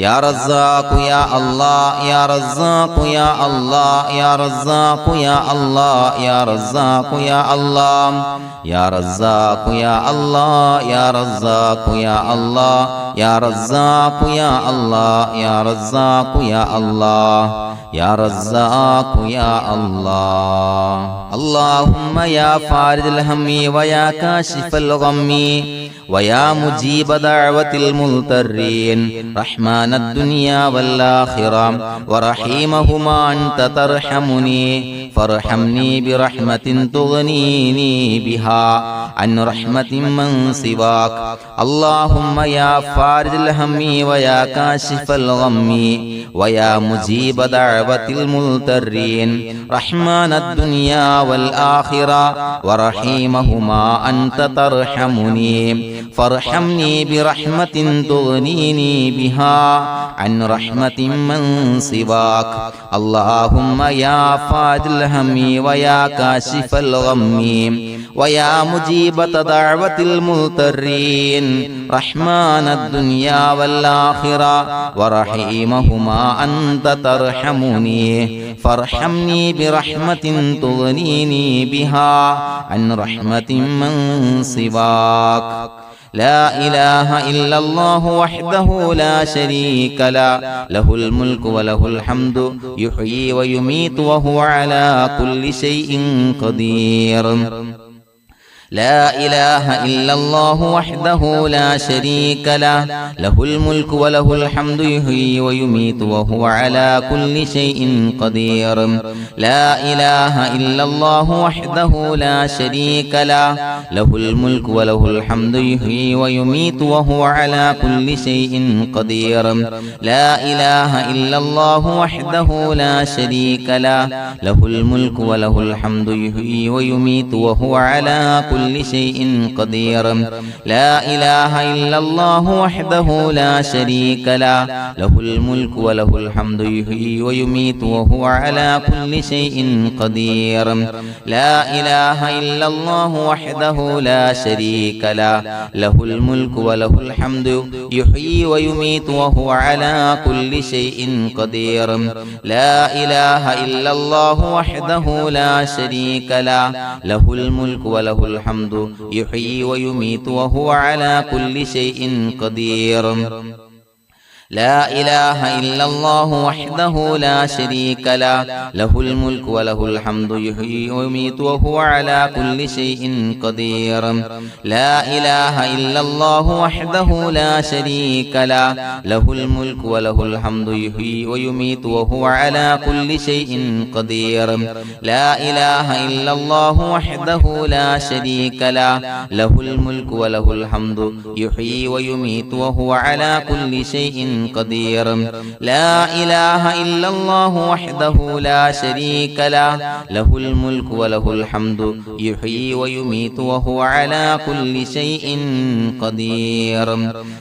يا رزاق يا الله يا رزاق يا الله يا رزاق يا الله يا رزاق يا الله يا رزاق يا الله يا رزاق يا الله يا رزاق يا الله يا رزاق يا الله يا رزاق يا الله اللهم يا فارج الهم ويا كاشف الغم ويا مجيب دعوة المضطرين رحمن الدنيا والآخرة ورحيمهما أنت ترحمني فارحمني برحمة تغنيني بها عن رحمة من سواك اللهم يا فارج الهم ويا كاشف الغم ويا مجيب دعوة المضطرين رحمن الدنيا والآخرة ورحيمهما أنت ترحمني فارحمني برحمة تغنيني بها عن رحمة من سواك اللهم يا فارج الهم ويا كاشف الغم ويا مجيب دعوة المضطرين رحمن الدنيا والآخرة ورحيمهما أنت ترحمني فارحمني برحمة تغنيني بها عن رحمة من سواك لا إله إلا الله وحده لا شريك له له الملك وله الحمد يحيي ويميت وهو على كل شيء قدير لا إله إلا الله وحده لا شريك له له الملك وله الحمد يحيي ويميت وهو على كل شيء قدير لا إله إلا الله وحده لا شريك له له الملك وله الحمد يحيي ويميت وهو على كل شيء قدير لا إله إلا الله وحده لا شريك له له الملك وله الحمد يحيي ويميت وهو على كل شيء قدير لا إله إلا الله وحده لا شريك له له الملك وله الحمد يحيي ويميت وهو على كل شيء قدير لا إله إلا الله وحده لا شريك له له الملك وله الحمد يحيي ويميت وهو على كل شيء قدير لا إله إلا الله وحده لا شريك له له الملك وله الحمد يحيي ويميت وهو على كل شيء قدير لا إله إلا الله وحده لا شريك له له الملك وله الحمد يحيي ويميت وهو على كل شيء قدير لا إله إلا الله وحده لا شريك له له الملك وله الحمد يحيي ويميت وهو على كل شيء قدير لا إله إلا الله وحده لا شريك له له الملك وله الحمد يحيي ويميت وهو على كل شيء قدير لا إله إلا الله وحده لا شريك له له الملك وله الحمد يحيي ويميت وهو على كل شيء قدير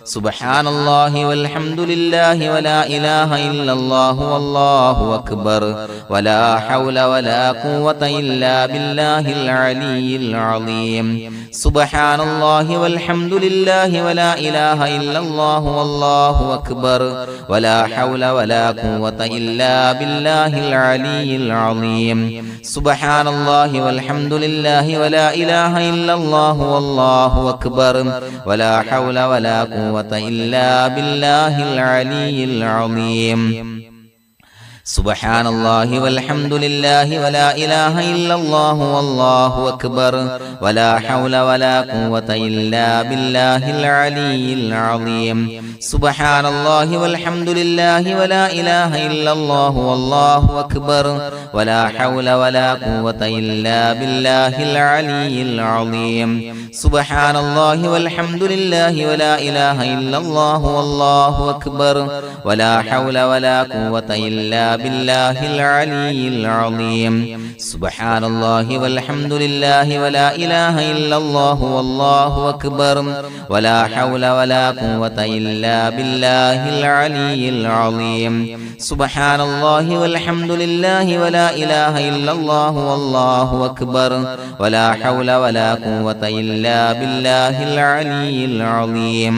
سبحان الله والحمد لله ولا إله إلا الله والله أكبر ولا حول ولا قوة إلا بالله العلي العظيم سبحان الله والحمد لله ولا إله إلا الله والله أكبر ولا حول ولا قوة إلا بالله العلي العظيم سبحان الله والحمد لله ولا إله إلا الله والله أكبر ولا حول ولا قوة إلا بالله العلي العظيم سبحان الله والحمد لله ولا إله إلا الله والله أكبر ولا حول ولا قوة إلا بالله العلي العظيم سبحان الله والحمد لله ولا إله إلا الله والله أكبر ولا حول ولا قوة إلا بالله العلي العظيم سبحان الله والحمد لله ولا إله إلا الله والله أكبر ولا حول ولا قوة إلا بالله العلي العظيم سبحان الله والحمد لله ولا إله إلا الله والله أكبر ولا حول ولا قوة إلا بالله العلي العظيم سبحان الله والحمد لله ولا إله إلا الله والله أكبر ولا حول ولا قوة إلا بالله العلي العظيم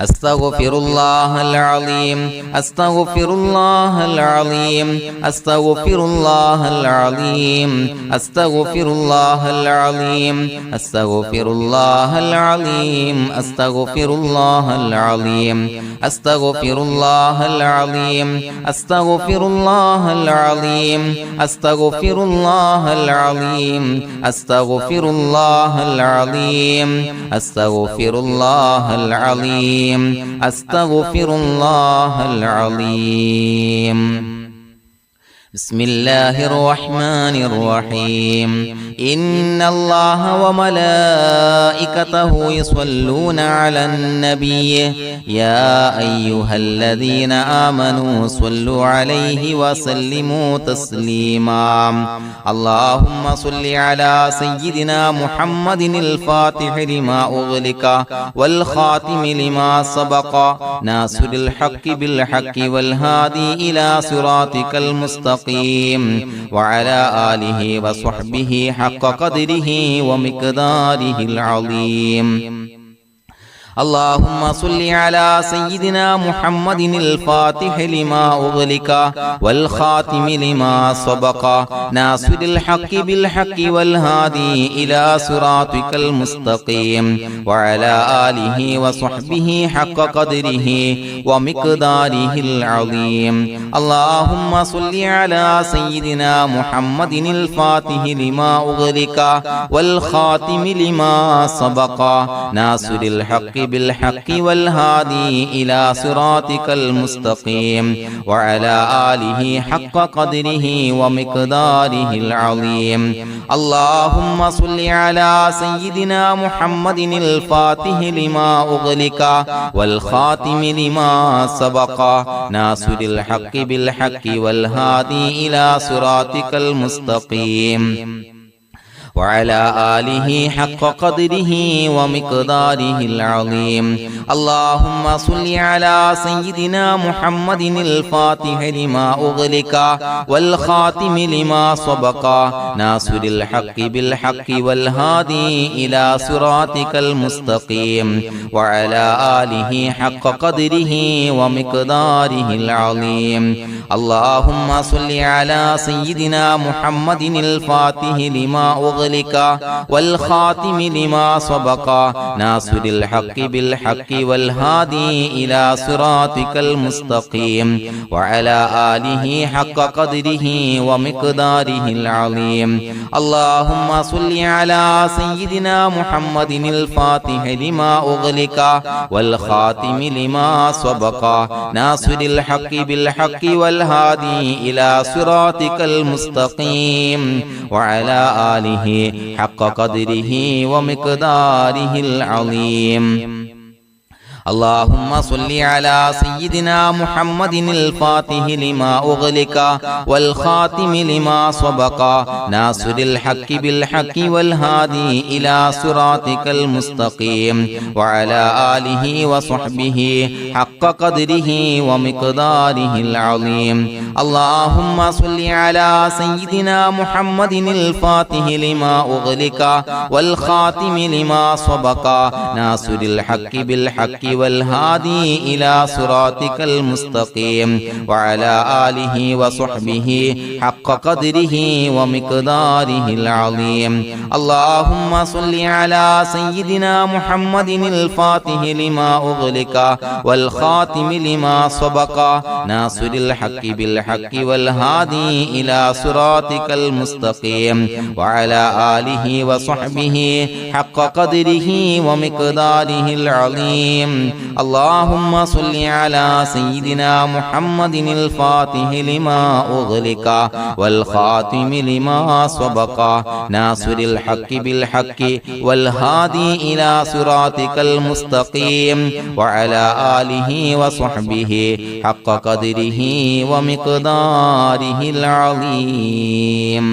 أستغفر الله العظيم أستغفر الله العظيم أستغفر الله العظيم أستغفر الله العظيم أستغفر الله العظيم أستغفر الله العظيم أستغفر الله العظيم أستغفر الله العظيم أستغفر الله العظيم أستغفر الله العظيم أستغفر الله العظيم أستغفر الله العظيم بسم الله الرحمن الرحيم إن الله وملائكته يصلون على النبي يا أيها الذين آمنوا صلوا عليه وسلموا تسليما اللهم صل على سيدنا محمد الفاتح لما أغلق والخاتم لما سبق ناصر الحق بالحق والهادي إلى صراطك المستقيم وعلى آله وصحبه حق قدره ومقداره العظيم اللهم صل على سيدنا محمد الفاتح لما أغلق والخاتم لما سبق ناصر الحق بالحق والهادي إلى صراطك المستقيم وعلى آله وصحبه حق قدره ومقداره العظيم اللهم صل على سيدنا محمد الفاتح لما أغلق والخاتم لما سبق ناصر الحق بالحق والهادي إلى صراطك المستقيم وعلى آله حق قدره ومقداره العظيم اللهم صل على سيدنا محمد الفاتح لما أغلق والخاتم لما سبق ناصر الحق بالحق والهادي إلى صراطك المستقيم وعلى آله حق قدره ومقداره العظيم اللهم صل على سيدنا محمد الفاتح لما أغلق والخاتم لما سبق ناصر الحق بالحق والهادي إلى صراطك المستقيم وعلى آله حق قدره ومقداره العظيم اللهم صل على سيدنا محمد الفاتح لما أغلق والخاتم لما سبق ناصر الحق بالحق والهادي إلى صراطك المستقيم وعلى آله حق قدره ومقداره العظيم اللهم صل على سيدنا محمد الفاتح لما أغلق والخاتم لما سبق ناصر الحق بالحق والهادي إلى صراطك المستقيم وعلى آله حق قدره ومقداره العظيم اللهم صل على سيدنا محمد الفاتح لما أغلق والخاتم لما سبق ناصر الحق بالحق والهادي إلى صراطك المستقيم وعلى آله وصحبه حق قدره ومقداره العظيم اللهم صل على سيدنا محمد الفاتح لما أغلق والخاتم لما سبق ناصر الحق بالحق والهادي إلى صراطك المستقيم وعلى آله وصحبه حق قدره ومقداره العظيم اللهم صل على سيدنا محمد الفاتح لما أغلق والخاتم لما سبق ناصر الحق بالحق والهادي إلى صراطك المستقيم وعلى آله وصحبه حق قدره ومقداره العظيم اللهم صل على سيدنا محمد الفاتح لما أغلق والخاتم لما سبق ناصر الحق بالحق والهادي إلى صراطك المستقيم وعلى آله وصحبه حق قدره ومقداره العظيم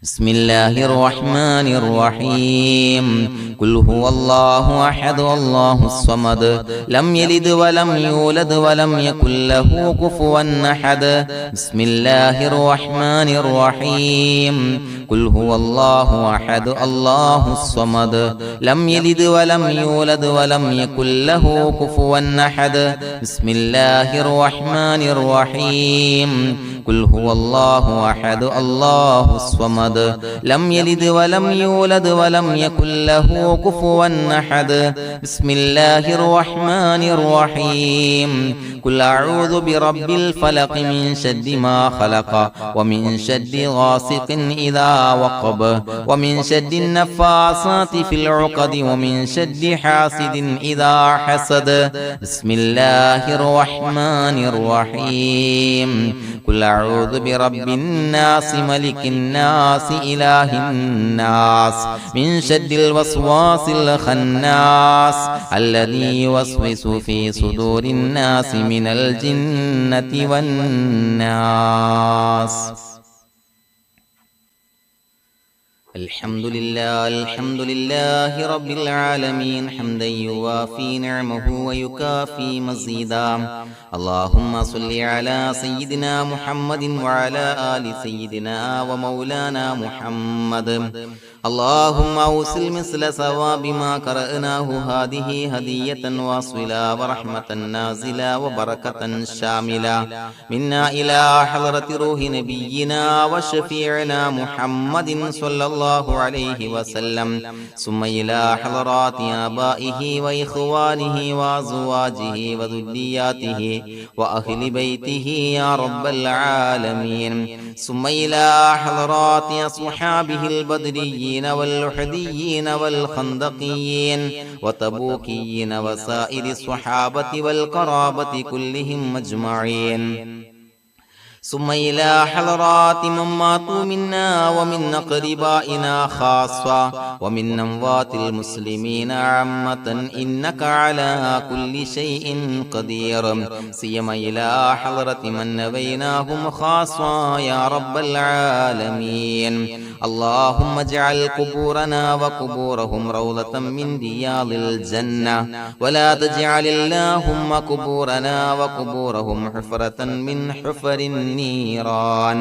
بسم الله الرحمن الرحيم قل هو الله أحد الله الصمد لم يلد ولم يولد ولم يكن له كفوا أحد بسم الله الرحمن الرحيم قل هو الله أحد الله الصمد لم يلد ولم يولد ولم يكن له كفوا أحد بسم الله الرحمن الرحيم قل هو الله أحد الله الصمد لم يلد ولم يولد ولم يكن له كفوا أحد بسم الله الرحمن الرحيم قل أعوذ برب الفلق من شر ما خلق ومن شر غاسق إذا وقب ومن شر النفاثات في العقد ومن شر حاسد إذا حسد بسم الله الرحمن الرحيم قل أعوذ برب الناس ملك الناس إله الناس من شر الوسواس الخناس الذي يوسوس في صدور الناس من الجنة والناس الحمد لله رب العالمين حمدا يوافي نعمه ويكافي مزيدا اللهم صل على سيدنا محمد وعلى آل سيدنا ومولانا محمد اللهم أوصل مثل ثواب ما قرأناه هذه هدية واصلة ورحمة نازلة وبركة شاملة منا إلى حضرة روح نبينا وشفيعنا محمد صلى الله عليه وسلم ثم إلى حضرات آبائه وإخوانه وأزواجه وذرياته وأهل بيته يا رب العالمين ثم إلى حضرات أصحابه البدريين والأحديين والخندقيين وتبوكيين وسائر الصحابة والقرابة كلهم أجمعين ثم إلى حضرات من ماتوا منا ومن أقربائنا خاصة ومن أموات المسلمين عامة إنك على كل شيء قدير سيما إلى حضرة من نبيناهم خاصة يا رب العالمين اللهم اجعل قبورنا وقبورهم روضة من رياض الجنة ولا تجعل اللهم قبورنا وقبورهم حفرة من حفر النيران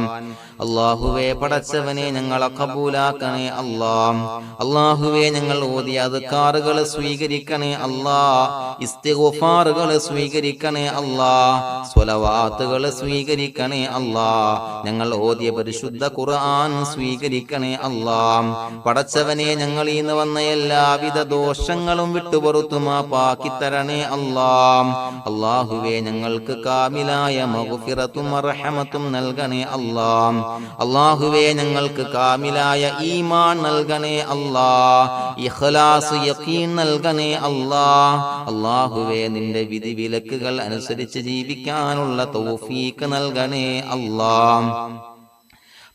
അല്ലാഹുവേ പടച്ചവനെ ഞങ്ങളെ കബൂലാക്കണേ അല്ലാഹ് അല്ലാഹുവേ ഞങ്ങൾ ഓതിയ അദ്കാറുകൾ സ്വീകരിക്കണേ അല്ലാഹ് ഇസ്തിഗ്ഫാറുകൾ സ്വീകരിക്കണേ അല്ലാഹ് സ്വലവാത്തുകൾ സ്വീകരിക്കണേ അല്ലാഹ് ഞങ്ങൾ ഓതിയ പരിശുദ്ധ ഖുർആൻ സ്വീകരിക്കണേ അല്ലാഹ് പടച്ചവനെ ഞങ്ങളിൽ നിന്ന് വന്ന എല്ലാവിധ ദോഷങ്ങളും വിട്ടുപുറത്തു മാപ്പാക്കി തരണേ അല്ലാഹ് അല്ലാഹുവേ ഞങ്ങൾക്ക് കാമിലായ മഗ്ഫിറത്തും റഹ്മത്തും നൽകണേ അല്ലാഹ് അല്ലാഹുവേ ഞങ്ങൾക്ക് കാമിലായ ഈമാൻ നൽകണേ അല്ലാഹ് ഇഖ്ലാസ് യഖീൻ നൽകണേ അല്ലാഹ് അല്ലാഹുവേ നിന്റെ വിധി വിലക്കുകൾ അനുസരിച്ച് ജീവിക്കാനുള്ള തൗഫീഖ് നൽകണേ അല്ലാഹ്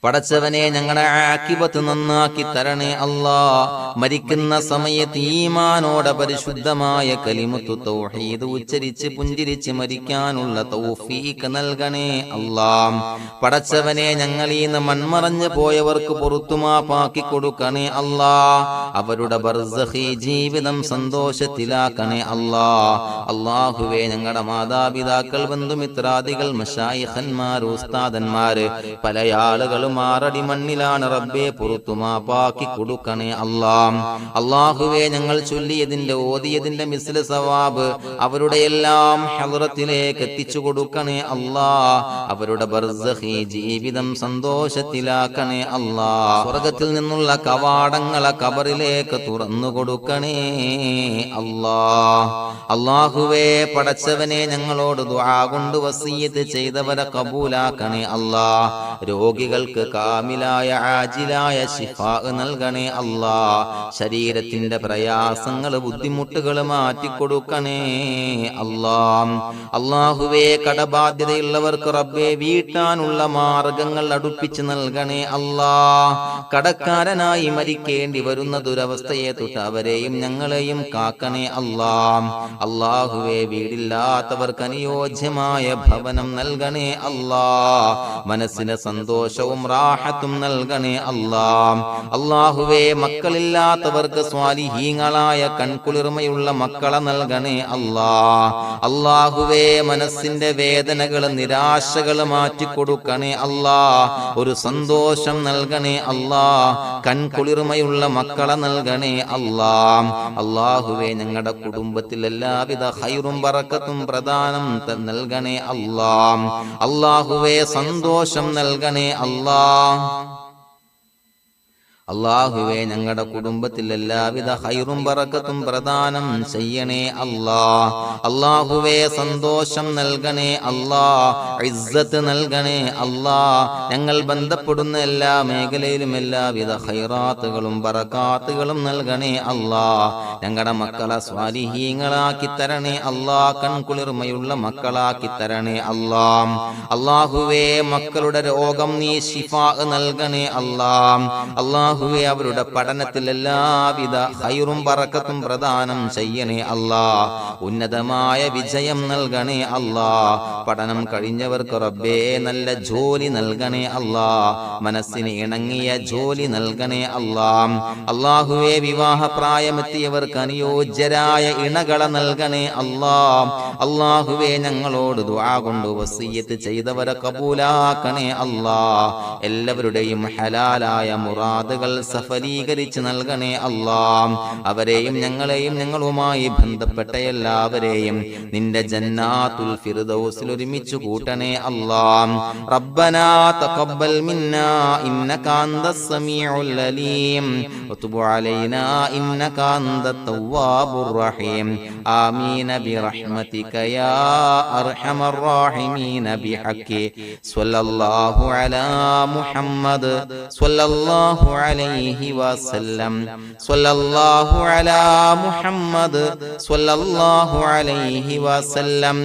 പടച്ചവനെ ഞങ്ങളുടെ ആഖിബത്ത് നന്നാക്കി തരണേ അല്ലാഹ് മരിക്കുന്ന സമയത്ത് ഈമാനോടെ പരിശുദ്ധമായ കലിമത്തു തൗഹീദ് ഉച്ചരിച്ച് പുഞ്ചിരിച്ച് മരിക്കാനുള്ള തൗഫീഖ് നൽകണേ അല്ലാഹ് പടച്ചവനെ ഞങ്ങളിൽ നിന്ന് മൺമറഞ്ഞു പോയവർക്ക് പുറത്തുമാപ്പാക്കി കൊടുക്കണേ അല്ലാഹ് അവരുടെ ബർസഖി ജീവിതം സന്തോഷത്തിലാക്കണേ അല്ലാഹ് അല്ലാഹുവേ ഞങ്ങളുടെ മാതാപിതാക്കൾ ബന്ധുമിത്രാദികൾ മശായിഖന്മാർ ഉസ്താദന്മാര് പല ആളുകളും മാറടി മണ്ണിലാണ് റബ്ബേ പുറത്തുമാപ്പാക്കി കൊടുക്കണേ അല്ലാഹ് അല്ലാഹുവേ ഞങ്ങൾ ചൊല്ലിയതിന്റെ ഓതിയതിന്റെ മിസ്ല സവാബ് അവരുടെ എല്ലാം ഹളറത്തിലേക്ക് എത്തിച്ചു കൊടുക്കണേ അല്ലാഹ് അവരുടെ ബർസഖി ജീവിതം സന്തോഷത്തിലാക്കണേ അല്ലാഹ് സ്വർഗ്ഗത്തിൽ നിന്നുള്ള കവാടങ്ങളെ ഖബറിലേക്ക് തുറന്നു കൊടുക്കണേ അല്ലാഹ് അല്ലാഹുവേ പടച്ചവനെ ഞങ്ങളോട് ദുആ കൊണ്ട് വസിയത്ത് ചെയ്തവരെ കബൂലാക്കണേ അല്ലാഹ് രോഗികൾക്ക് കാമിലായ ആജിലായ ശിഫാ നൽകണേ അല്ലാഹ് ശരീരത്തിന്റെ പ്രയാസങ്ങൾ ബുദ്ധിമുട്ടുകൾ മാറ്റിക്കൊടുക്കണേ അല്ലാഹ് അല്ലാഹുവേ കടബാധ്യതയുള്ളവർക്ക് റബ്ബേ വീട്ടാനുള്ള മാർഗങ്ങൾ അടുപ്പിച്ച് നൽകണേ അല്ലാഹ് കടക്കാരനായി മരിക്കേണ്ടി വരുന്ന ദുരവസ്ഥയെ തൊട്ട് അവരെയും ഞങ്ങളെയും കാക്കണേ അല്ലാഹ് അല്ലാഹുവേ വീടില്ലാത്തവർക്ക് അനുയോജ്യമായ ഭവനം നൽകണേ അല്ലാഹ് മനസ്സിന് സന്തോഷവും റാഹത്തും നൽകണേ അല്ലാ. അല്ലാഹുവേ മക്കളില്ലാത്തവർക്ക് സ്വാലിഹീങ്ങളായ കൺകുളിർമയുള്ള മക്കളെ നൽകണേ അല്ലാ. അല്ലാഹുവേ മനസ്സിന്റെ വേദനകൾ നിരാശകൾ മാറ്റിക്കൊടുക്കണേ അല്ലാ. ഒരു സന്തോഷം നൽകണേ അല്ലാ. കൺകുളിർമയുള്ള മക്കളെ നൽകണേ അല്ലാ. അല്ലാഹുവേ ഞങ്ങളുടെ കുടുംബത്തിൽ എല്ലാവിധ ഖൈറും ബറക്കത്തും പ്രദാനം നൽകണേ അല്ലാ. അല്ലാഹുവേ സന്തോഷം നൽകണേ അല്ലാ. അല്ലാഹുവേ ഞങ്ങളുടെ കുടുംബത്തിൽ എല്ലാവിധ ഖൈറും ബറക്കത്തും പ്രദാനം ചെയ്യണേ അല്ലാ. അല്ലാഹുവേ സന്തോഷം നൽകണേ അല്ലാ. ഇസ്സത്ത് നൽകണേ അല്ലാ. ഞങ്ങൾ ബന്ധപ്പെടുന്ന എല്ലാ മേഖലയിലും എല്ലാവിധ ഖൈറാത്തുകളും ബറകാത്തുകളും നൽകണേ അല്ലാ. ഞങ്ങളുടെ മക്കളെ സ്വാലിഹീങ്ങളാക്കി തരണേ അല്ലാ. കൺകുളിർമയുള്ള മക്കളാക്കി തരണേ അല്ലാ. അല്ലാഹുവേ മക്കളുടെ രോഗം നീ ശിഫാ നൽകണേ അല്ലാ. അല്ലാഹുവേ അവരുടെ പഠനത്തിൽ എല്ലാവിധ ഖൈറും ബറക്കത്തും പ്രദാനം ചെയ്യണേ അല്ലാ. ഉന്നതമായ വിജയം നൽകണേ അല്ലാ. പഠനം കഴിഞ്ഞവർക്ക് റബ്ബേ നല്ല ജോലി നൽകണേ അല്ലാ. മനസ്സിന് ഇണങ്ങിയ ജോലി നൽകണേ അല്ലാ. അല്ലാഹുവേ വിവാഹ പ്രായമെത്തിയവർക്ക് അനുയോജ്യരായ ഇണകളെ നൽകണേ അല്ലാ. അല്ലാഹുവേ ഞങ്ങളോട് ദുആ കൊണ്ട് വസിയ്യത്ത് ചെയ്തവരെ കബൂലാക്കണേ അല്ലാ. എല്ലാവരുടെയും ഹലാലായ മുറാദുകൾ സഫലീകരിച്ച് നൽകണേ അല്ലാ. അവരെയും ഞങ്ങളെയും ഞങ്ങളുമായി ബന്ധപ്പെട്ട എല്ലാവരെയും നിന്റെ ജന്നാത്തുൽ ഫിർദൗസിൽ ഒരുമിച്ച് കൂട്ടണേ അല്ലാ. റബ്ബനാ തഖബ്ബൽ മിന്നാ ഇന്നക അന്തസ് സമീഉൽ അലീം വതുബ് അലൈനാ ഇന്നക അന്തത് തവ്വാബുർ റഹീം. ആമീൻ ബിറഹ്മതിക യാ അർഹമർ റഹീമീൻ ബിഹഖി സ്വല്ലല്ലാഹു അലാ മുഹമ്മദ് സ്വല്ലല്ലാഹു അലൈഹി വസല്ലം. സ്വല്ലല്ലാഹു അലാ മുഹമ്മദ് സ്വല്ലല്ലാഹു അലൈഹി വസല്ലം.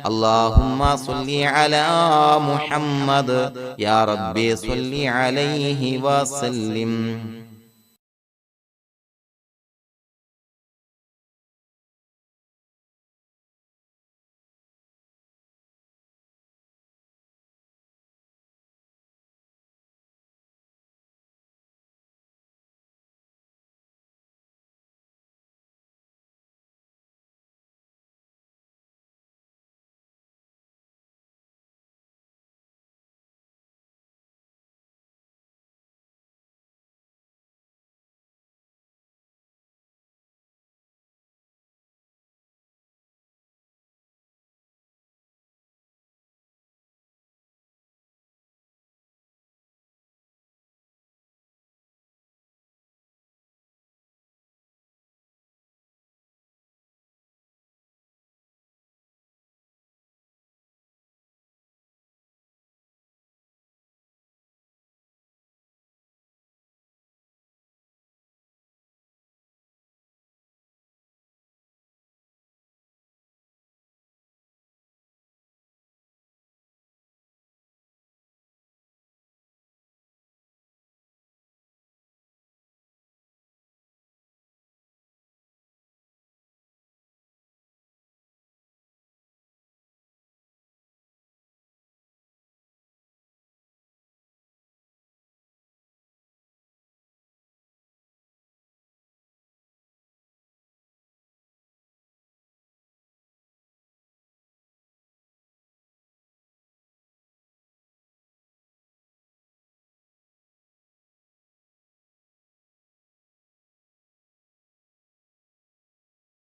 അല്ലാഹുമ്മ സ്വല്ലി അലാ മുഹമ്മദ് യാ റബ്ബി സ്വല്ലി അലൈഹി വസല്ലം.